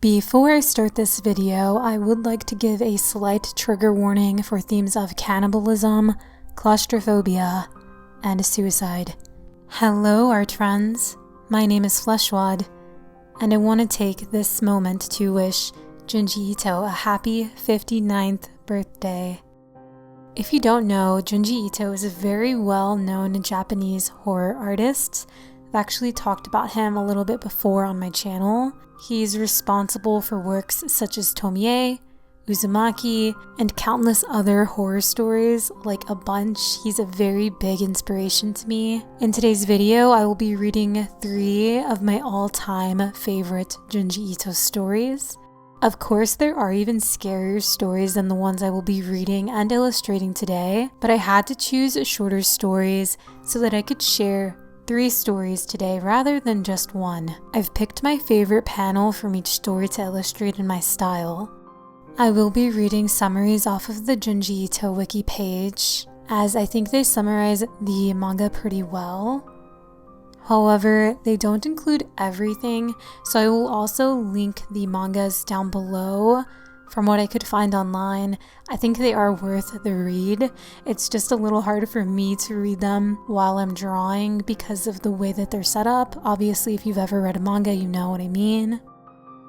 Before I start this video, I would like to give a slight trigger warning for themes of cannibalism, claustrophobia, and suicide. Hello art friends, my name is Fleshwad, and I want to take this moment to wish Junji Ito a happy 59th birthday. If you don't know, Junji Ito is a very well-known Japanese horror artist. I've actually talked about him a little bit before on my channel. He's responsible for works such as Tomie, Uzumaki, and countless other horror stories, like a bunch. He's a very big inspiration to me. In today's video, I will be reading 3 of my all-time favorite Junji Ito stories. Of course, there are even scarier stories than the ones I will be reading and illustrating today, but I had to choose shorter stories so that I could share 3 stories today rather than just 1. I've picked my favorite panel from each story to illustrate in my style. I will be reading summaries off of the Junji Ito wiki page, as I think they summarize the manga pretty well. However, they don't include everything, so I will also link the mangas down below. From what I could find online, I think they are worth the read. It's just a little hard for me to read them while I'm drawing because of the way that they're set up. Obviously, if you've ever read a manga, you know what I mean.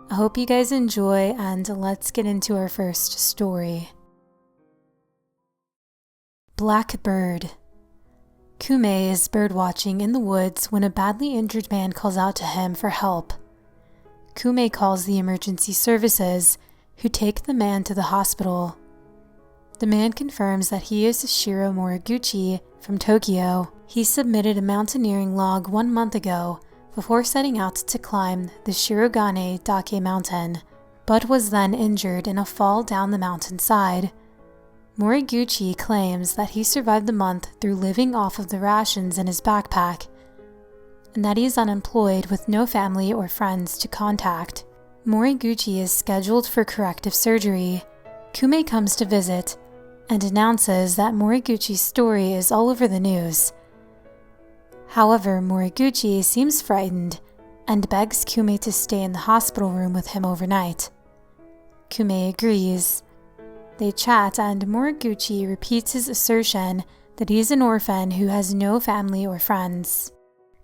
I hope you guys enjoy, and let's get into our first story. Black Bird. Kume is birdwatching in the woods when a badly injured man calls out to him for help. Kume calls the emergency services, who take the man to the hospital. The man confirms that he is Shiro Moriguchi from Tokyo. He submitted a mountaineering log 1 month ago before setting out to climb the Shirogane Dake mountain, but was then injured in a fall down the mountainside. Moriguchi claims that he survived the month through living off of the rations in his backpack, and that he is unemployed with no family or friends to contact. Moriguchi is scheduled for corrective surgery. Kume comes to visit and announces that Moriguchi's story is all over the news. However, Moriguchi seems frightened and begs Kume to stay in the hospital room with him overnight. Kume agrees. They chat, and Moriguchi repeats his assertion that he is an orphan who has no family or friends.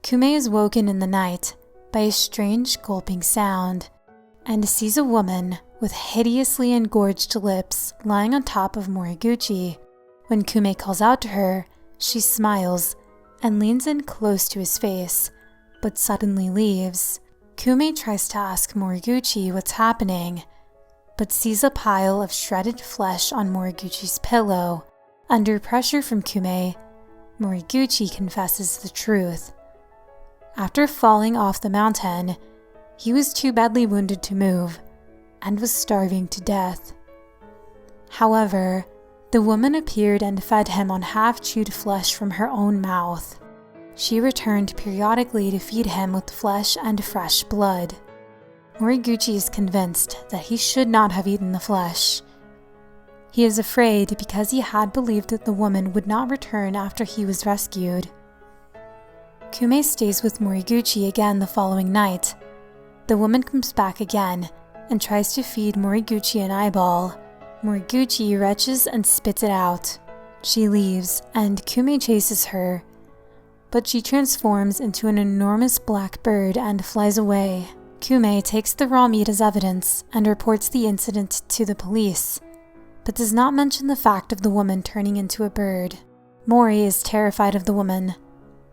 Kume is woken in the night by a strange gulping sound and sees a woman with hideously engorged lips lying on top of Moriguchi. When Kume calls out to her, she smiles and leans in close to his face, but suddenly leaves. Kume tries to ask Moriguchi what's happening, but sees a pile of shredded flesh on Moriguchi's pillow. Under pressure from Kume, Moriguchi confesses the truth. After falling off the mountain, he was too badly wounded to move and was starving to death. However, the woman appeared and fed him on half-chewed flesh from her own mouth. She returned periodically to feed him with flesh and fresh blood. Moriguchi is convinced that he should not have eaten the flesh. He is afraid because he had believed that the woman would not return after he was rescued. Kume stays with Moriguchi again the following night. The woman comes back again and tries to feed Moriguchi an eyeball. Moriguchi retches and spits it out. She leaves, and Kume chases her, but she transforms into an enormous black bird and flies away. Kume takes the raw meat as evidence and reports the incident to the police, but does not mention the fact of the woman turning into a bird. Mori is terrified of the woman.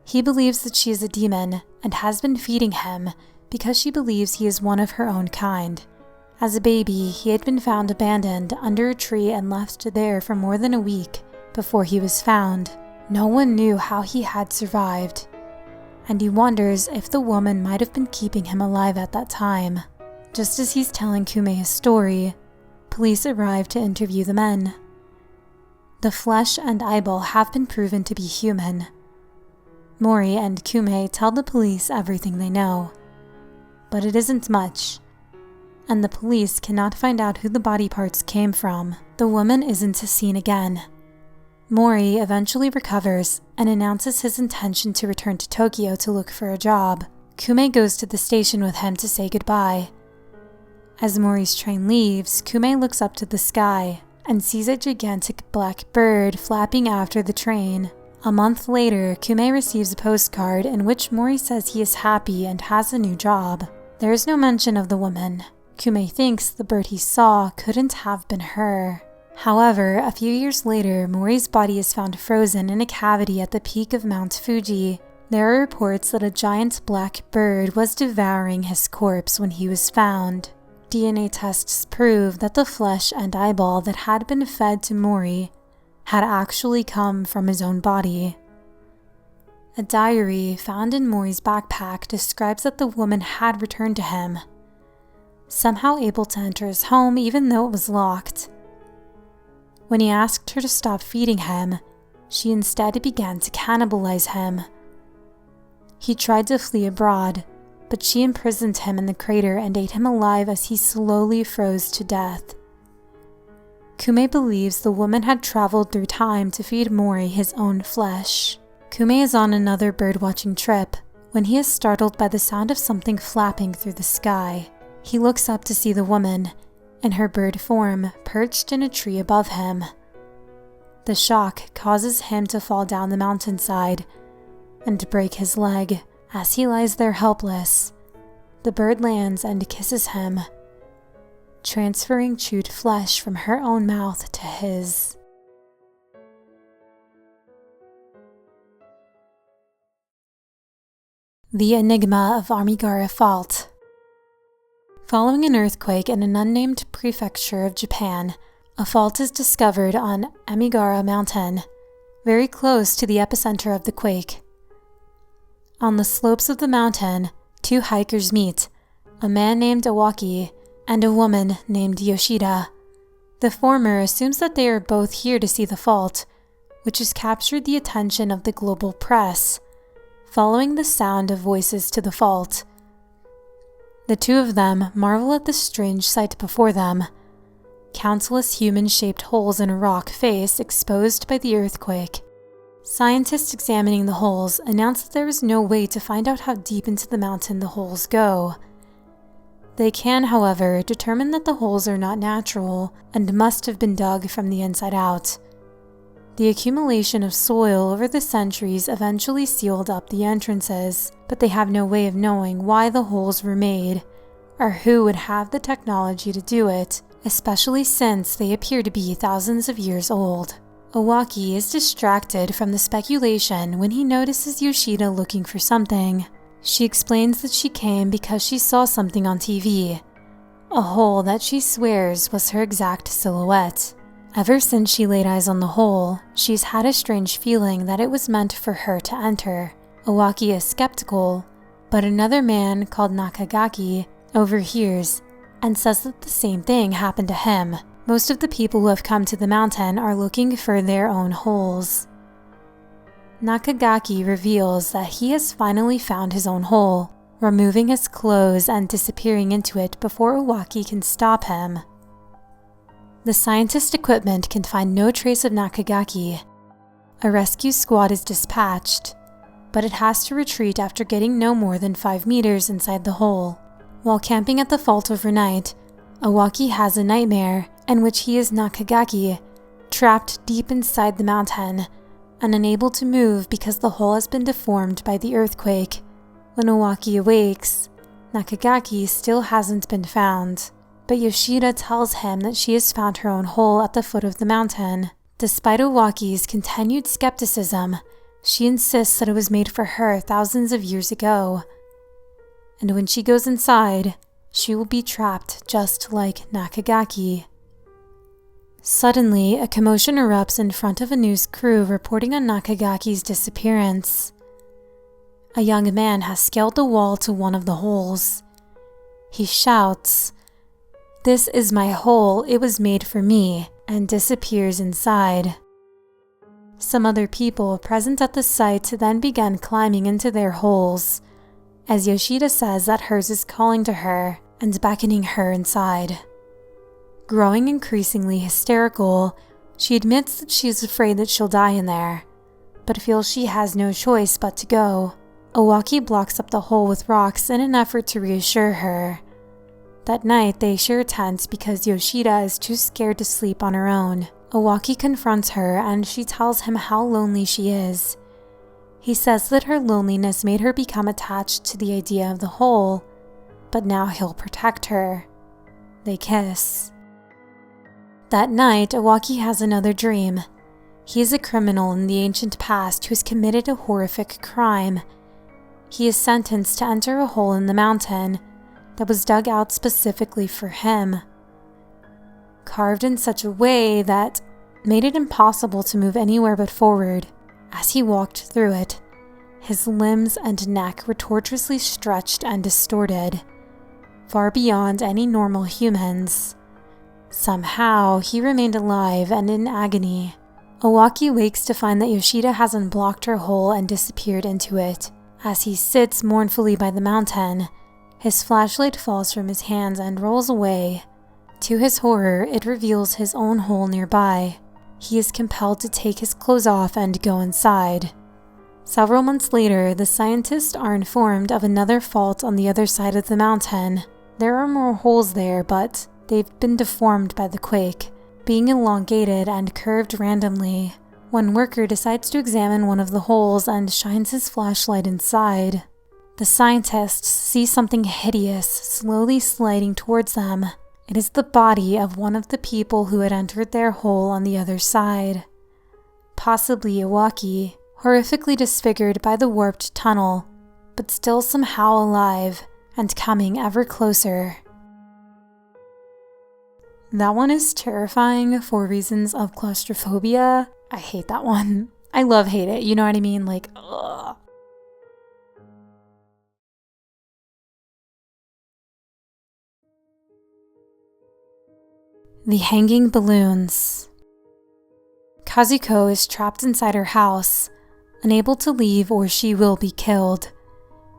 He believes that she is a demon and has been feeding him because she believes he is one of her own kind. As a baby, he had been found abandoned under a tree and left there for more than a week before he was found. No one knew how he had survived, and he wonders if the woman might have been keeping him alive at that time. Just as he's telling Kume his story, police arrive to interview the men. The flesh and eyeball have been proven to be human. Mori and Kume tell the police everything they know, but it isn't much, and the police cannot find out who the body parts came from. The woman isn't seen again. Mori eventually recovers and announces his intention to return to Tokyo to look for a job. Kume goes to the station with him to say goodbye. As Mori's train leaves, Kume looks up to the sky and sees a gigantic black bird flapping after the train. A month later, Kume receives a postcard in which Mori says he is happy and has a new job. There is no mention of the woman. Kume thinks the bird he saw couldn't have been her. However, a few years later, Mori's body is found frozen in a cavity at the peak of Mount Fuji. There are reports that a giant black bird was devouring his corpse when he was found. DNA tests prove that the flesh and eyeball that had been fed to Mori had actually come from his own body. A diary found in Mori's backpack describes that the woman had returned to him, somehow able to enter his home even though it was locked. When he asked her to stop feeding him, she instead began to cannibalize him. He tried to flee abroad, but she imprisoned him in the crater and ate him alive as he slowly froze to death. Kume believes the woman had traveled through time to feed Mori his own flesh. Kume is on another birdwatching trip when he is startled by the sound of something flapping through the sky. He looks up to see the woman, in her bird form, perched in a tree above him. The shock causes him to fall down the mountainside and break his leg. As he lies there helpless, the bird lands and kisses him, transferring chewed flesh from her own mouth to his. The Enigma of Amigara Fault. Following an earthquake in an unnamed prefecture of Japan, a fault is discovered on Amigara Mountain, very close to the epicenter of the quake. On the slopes of the mountain, two hikers meet, a man named Awaki and a woman named Yoshida. The former assumes that they are both here to see the fault, which has captured the attention of the global press, following the sound of voices to the fault. The two of them marvel at the strange sight before them, countless human-shaped holes in a rock face exposed by the earthquake. Scientists examining the holes announced that there is no way to find out how deep into the mountain the holes go. They can, however, determine that the holes are not natural and must have been dug from the inside out. The accumulation of soil over the centuries eventually sealed up the entrances, but they have no way of knowing why the holes were made, or who would have the technology to do it, especially since they appear to be thousands of years old. Owaki is distracted from the speculation when he notices Yoshida looking for something. She explains that she came because she saw something on TV, a hole that she swears was her exact silhouette. Ever since she laid eyes on the hole, she's had a strange feeling that it was meant for her to enter. Owaki is skeptical, but another man called Nakagaki overhears and says that the same thing happened to him. Most of the people who have come to the mountain are looking for their own holes. Nakagaki reveals that he has finally found his own hole, removing his clothes and disappearing into it before Owaki can stop him. The scientist equipment can find no trace of Nakagaki. A rescue squad is dispatched, but it has to retreat after getting no more than 5 meters inside the hole. While camping at the fault overnight, Owaki has a nightmare in which he is Nakagaki, trapped deep inside the mountain and unable to move because the hole has been deformed by the earthquake. When Owaki awakes, Nakagaki still hasn't been found, but Yoshida tells him that she has found her own hole at the foot of the mountain. Despite Owaki's continued skepticism, she insists that it was made for her thousands of years ago. And when she goes inside, she will be trapped just like Nakagaki. Suddenly, a commotion erupts in front of a news crew reporting on Nakagaki's disappearance. A young man has scaled the wall to one of the holes. He shouts, "This is my hole, it was made for me," and disappears inside. Some other people present at the site then begin climbing into their holes, as Yoshida says that hers is calling to her and beckoning her inside. Growing increasingly hysterical, she admits that she is afraid that she'll die in there, but feels she has no choice but to go. Owaki blocks up the hole with rocks in an effort to reassure her, That night, they share a tent because Yoshida is too scared to sleep on her own. Owaki confronts her and she tells him how lonely she is. He says that her loneliness made her become attached to the idea of the whole, but now he'll protect her. They kiss. That night, Owaki has another dream. He is a criminal in the ancient past who has committed a horrific crime. He is sentenced to enter a hole in the mountain that was dug out specifically for him, carved in such a way that made it impossible to move anywhere but forward. As he walked through it, his limbs and neck were tortuously stretched and distorted, far beyond any normal humans. Somehow, he remained alive and in agony. Owaki wakes to find that Yoshida has unblocked her hole and disappeared into it. As he sits mournfully by the mountain, his flashlight falls from his hands and rolls away. To his horror, it reveals his own hole nearby. He is compelled to take his clothes off and go inside. Several months later, the scientists are informed of another fault on the other side of the mountain. There are more holes there, but they've been deformed by the quake, being elongated and curved randomly. One worker decides to examine one of the holes and shines his flashlight inside. The scientists see something hideous slowly sliding towards them. It is the body of one of the people who had entered their hole on the other side. Possibly Owaki, horrifically disfigured by the warped tunnel, but still somehow alive and coming ever closer. That one is terrifying for reasons of claustrophobia. I hate that one. I hate it, you know what I mean? Like, ugh. The Hanging Balloons. Kazuko is trapped inside her house, unable to leave or she will be killed.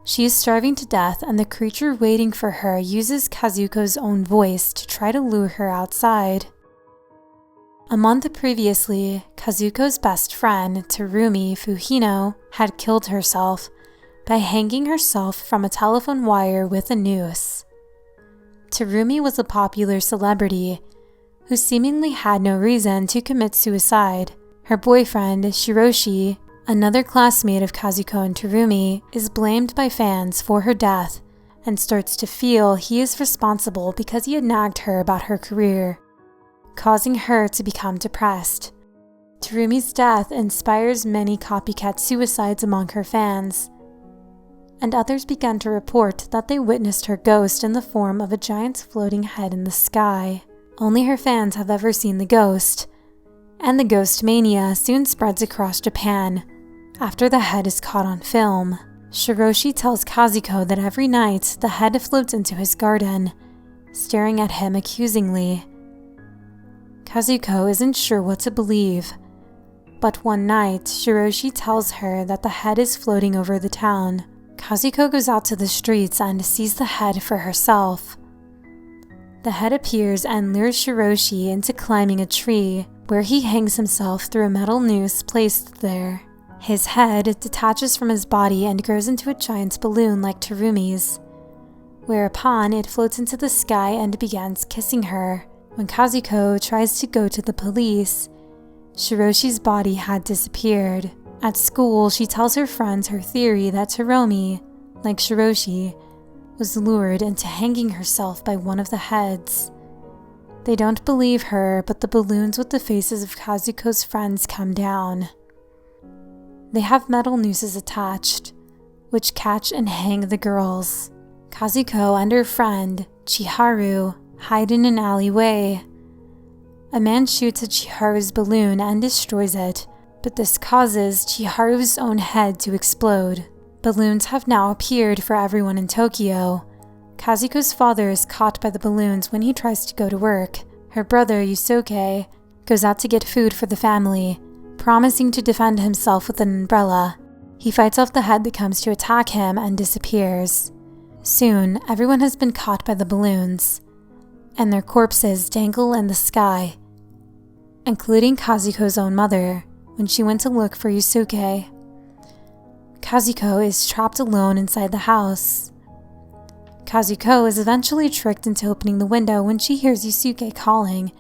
She is starving to death and the creature waiting for her uses Kazuko's own voice to try to lure her outside. A month previously, Kazuko's best friend, Terumi Fuhino, had killed herself by hanging herself from a telephone wire with a noose. Terumi was a popular celebrity who seemingly had no reason to commit suicide. Her boyfriend, Shiroshi, another classmate of Kazuko and Terumi, is blamed by fans for her death and starts to feel he is responsible because he had nagged her about her career, causing her to become depressed. Terumi's death inspires many copycat suicides among her fans, and others began to report that they witnessed her ghost in the form of a giant floating head in the sky. Only her fans have ever seen the ghost, and the ghost mania soon spreads across Japan after the head is caught on film. Shiroshi tells Kazuko that every night the head floats into his garden, staring at him accusingly. Kazuko isn't sure what to believe, but one night Shiroshi tells her that the head is floating over the town. Kazuko goes out to the streets and sees the head for herself. The head appears and lures Shiroshi into climbing a tree, where he hangs himself through a metal noose placed there. His head detaches from his body and grows into a giant balloon like Terumi's, whereupon it floats into the sky and begins kissing her. When Kazuko tries to go to the police, Shiroshi's body had disappeared. At school, she tells her friends her theory that Terumi, like Shiroshi, was lured into hanging herself by one of the heads. They don't believe her, but the balloons with the faces of Kazuko's friends come down. They have metal nooses attached, which catch and hang the girls. Kazuko and her friend, Chiharu, hide in an alleyway. A man shoots at Chiharu's balloon and destroys it, but this causes Chiharu's own head to explode. Balloons have now appeared for everyone in Tokyo. Kazuko's father is caught by the balloons when he tries to go to work. Her brother, Yusuke, goes out to get food for the family, promising to defend himself with an umbrella. He fights off the head that comes to attack him and disappears. Soon, everyone has been caught by the balloons, and their corpses dangle in the sky, including Kazuko's own mother when she went to look for Yusuke. Kazuko is trapped alone inside the house. Kazuko is eventually tricked into opening the window when she hears Yusuke calling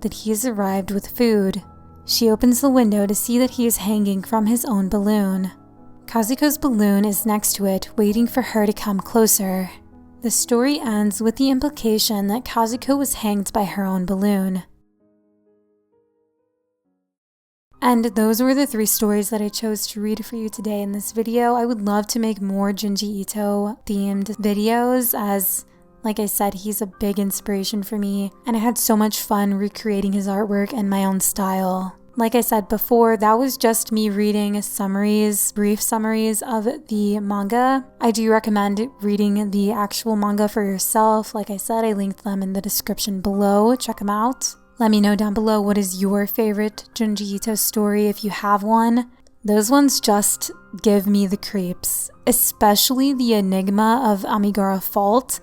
that he has arrived with food. She opens the window to see that he is hanging from his own balloon. Kazuko's balloon is next to it, waiting for her to come closer. The story ends with the implication that Kazuko was hanged by her own balloon. And those were the 3 stories that I chose to read for you today in this video. I would love to make more Junji Ito themed videos, as like I said, he's a big inspiration for me, and I had so much fun recreating his artwork in my own style. Like I said before, that was just me reading brief summaries of the manga. I do recommend reading the actual manga for yourself. Like I said, I linked them in the description below. Check them out. Let me know down below what is your favorite Junji Ito story if you have one. Those ones just give me the creeps, especially the Enigma of Amigara Fault.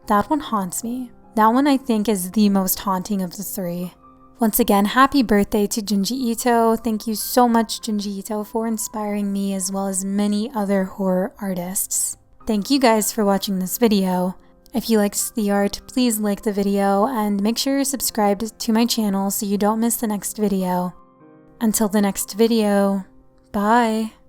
That one haunts me. That one I think is the most haunting of the 3. Once again, happy birthday to Junji Ito. Thank you so much, Junji Ito, for inspiring me as well as many other horror artists. Thank you guys for watching this video. If you liked the art, please like the video and make sure you're subscribed to my channel so you don't miss the next video. Until the next video, bye!